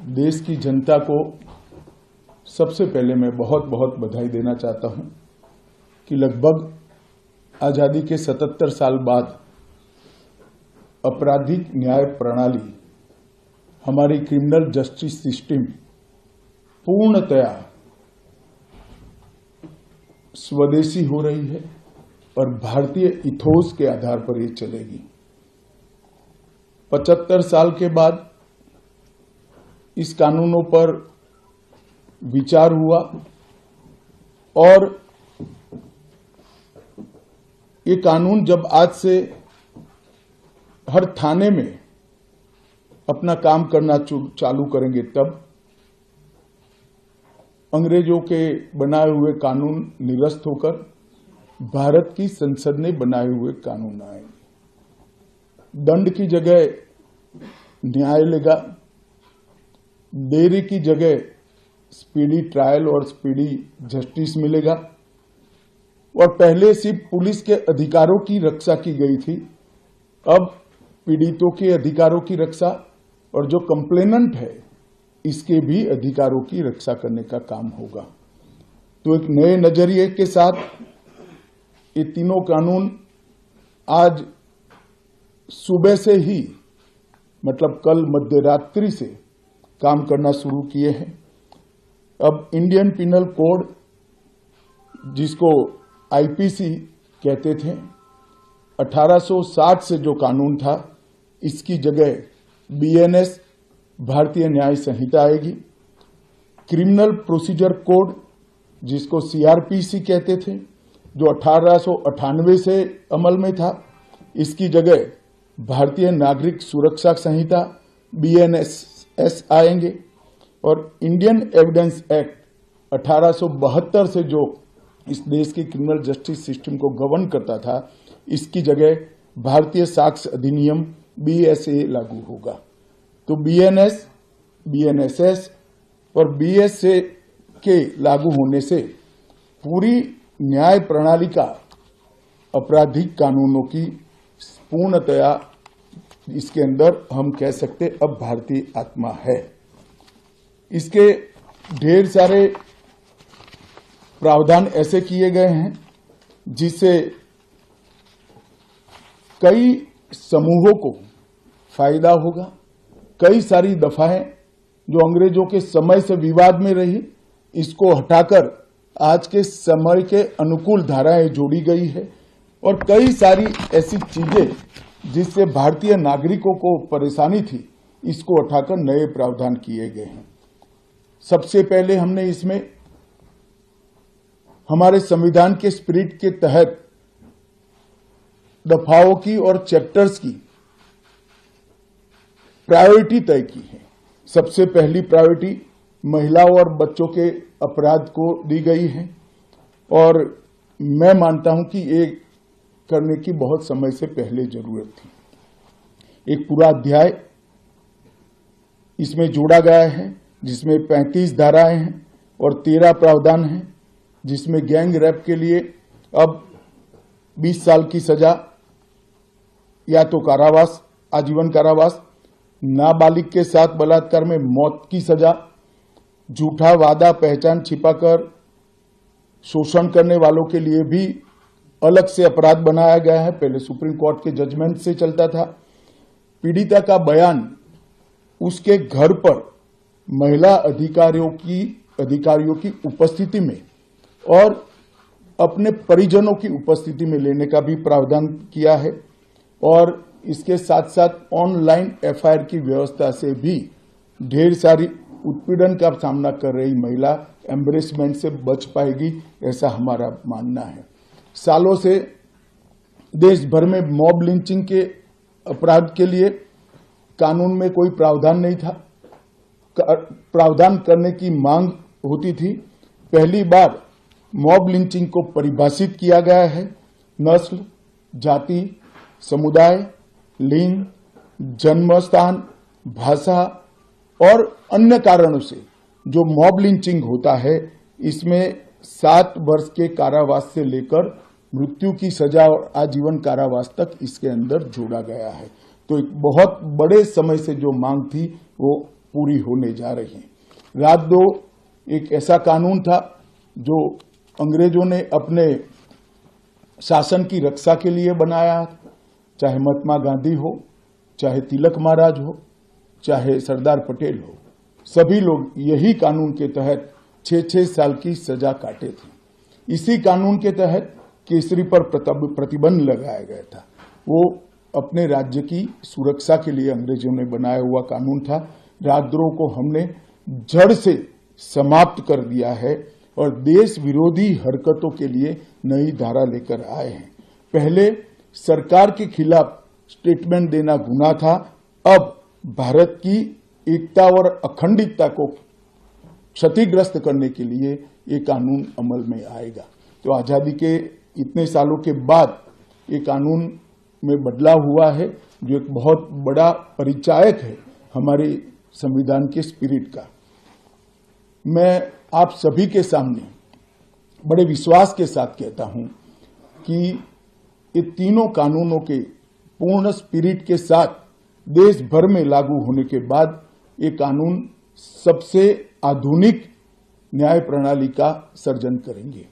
देश की जनता को सबसे पहले मैं बहुत बहुत बधाई देना चाहता हूं कि लगभग आजादी के 77 साल बाद आपराधिक न्याय प्रणाली, हमारी क्रिमिनल जस्टिस सिस्टम पूर्णतया स्वदेशी हो रही है और भारतीय इथोस के आधार पर ये चलेगी। 75 साल के बाद इस कानूनों पर विचार हुआ और ये कानून जब आज से हर थाने में अपना काम करना चालू करेंगे, तब अंग्रेजों के बनाए हुए कानून निरस्त होकर भारत की संसद ने बनाए हुए कानून आएंगे। दंड की जगह न्याय लेगा, देरी की जगह स्पीडी ट्रायल और स्पीडी जस्टिस मिलेगा। और पहले सिर्फ पुलिस के अधिकारों की रक्षा की गई थी, अब पीड़ितों के अधिकारों की रक्षा और जो कंप्लेनेंट है इसके भी अधिकारों की रक्षा करने का काम होगा। तो एक नए नजरिए के साथ ये तीनों कानून आज सुबह से ही, मतलब कल मध्यरात्रि से काम करना शुरू किए हैं। अब इंडियन पिनल कोड, जिसको आईपीसी कहते थे, 1860 से जो कानून था, इसकी जगह बीएनएस भारतीय न्याय संहिता आएगी। क्रिमिनल प्रोसीजर कोड, जिसको सीआरपीसी कहते थे, जो 1898 से अमल में था, इसकी जगह भारतीय नागरिक सुरक्षा संहिता बीएनएस आएंगे। और इंडियन एविडेंस एक्ट 1872 से जो इस देश की क्रिमिनल जस्टिस सिस्टम को गवर्न करता था, इसकी जगह भारतीय साक्ष्य अधिनियम बीएसए लागू होगा। तो बीएनएस, बीएनएसएस और बीएसए के लागू होने से पूरी न्याय प्रणाली का आपराधिक कानूनों की पूर्णतया इसके अंदर हम कह सकते अब भारतीय आत्मा है। इसके ढेर सारे प्रावधान ऐसे किए गए हैं जिससे कई समूहों को फायदा होगा। कई सारी दफाएं जो अंग्रेजों के समय से विवाद में रही, इसको हटाकर आज के समय के अनुकूल धाराएं जोड़ी गई है। और कई सारी ऐसी चीजें जिससे भारतीय नागरिकों को परेशानी थी, इसको हटाकर नए प्रावधान किए गए हैं। सबसे पहले हमने इसमें हमारे संविधान के स्पिरिट के तहत दफाओं की और चैप्टर्स की प्रायोरिटी तय की है। सबसे पहली प्रायोरिटी महिलाओं और बच्चों के अपराध को दी गई है और मैं मानता हूं कि ये करने की बहुत समय से पहले जरूरत थी। एक पूरा अध्याय इसमें जोड़ा गया है जिसमें 35 धाराएं हैं और 13 प्रावधान हैं, जिसमें गैंग रेप के लिए अब 20 साल की सजा या तो कारावास, आजीवन कारावास, नाबालिग के साथ बलात्कार में मौत की सजा, झूठा वादा पहचान छिपाकर शोषण करने वालों के लिए भी अलग से अपराध बनाया गया है। पहले सुप्रीम कोर्ट के जजमेंट से चलता था। पीड़िता का बयान उसके घर पर महिला अधिकारियों की उपस्थिति में और अपने परिजनों की उपस्थिति में लेने का भी प्रावधान किया है। और इसके साथ साथ ऑनलाइन एफआईआर की व्यवस्था से भी ढेर सारी उत्पीड़न का सामना कर रही महिला एम्बरेसमेंट से बच पाएगी, ऐसा हमारा मानना है। सालों से देश भर में मॉब लिंचिंग के अपराध के लिए कानून में कोई प्रावधान नहीं था। प्रावधान करने की मांग होती थी। पहली बार मॉब लिंचिंग को परिभाषित किया गया है। नस्ल, जाति, समुदाय, लिंग, जन्म स्थान, भाषा और अन्य कारणों से जो मॉब लिंचिंग होता है, इसमें 7 वर्ष के कारावास से लेकर मृत्यु की सजा और आजीवन कारावास तक इसके अंदर जोड़ा गया है। तो एक बहुत बड़े समय से जो मांग थी वो पूरी होने जा रही हैं। रात 2 एक ऐसा कानून था जो अंग्रेजों ने अपने शासन की रक्षा के लिए बनाया, चाहे महात्मा गांधी हो, चाहे तिलक महाराज हो, चाहे सरदार पटेल हो, सभी लोग यही कानून के तहत 6-6 साल की सजा काटे थे। इसी कानून के तहत केसरी पर प्रतिबंध लगाया गया था। वो अपने राज्य की सुरक्षा के लिए अंग्रेजों ने बनाया हुआ कानून था। राजद्रोह को हमने जड़ से समाप्त कर दिया है और देश विरोधी हरकतों के लिए नई धारा लेकर आए हैं। पहले सरकार के खिलाफ स्टेटमेंट देना गुनाह था, अब भारत की एकता और अखंडता को क्षतिग्रस्त करने के लिए ये कानून अमल में आएगा। तो आजादी के इतने सालों के बाद ये कानून में बदलाव हुआ है, जो एक बहुत बड़ा परिचायक है हमारे संविधान के स्पिरिट का। मैं आप सभी के सामने बड़े विश्वास के साथ कहता हूं कि ये तीनों कानूनों के पूर्ण स्पिरिट के साथ देश भर में लागू होने के बाद ये कानून सबसे आधुनिक न्याय प्रणाली का सर्जन करेंगे।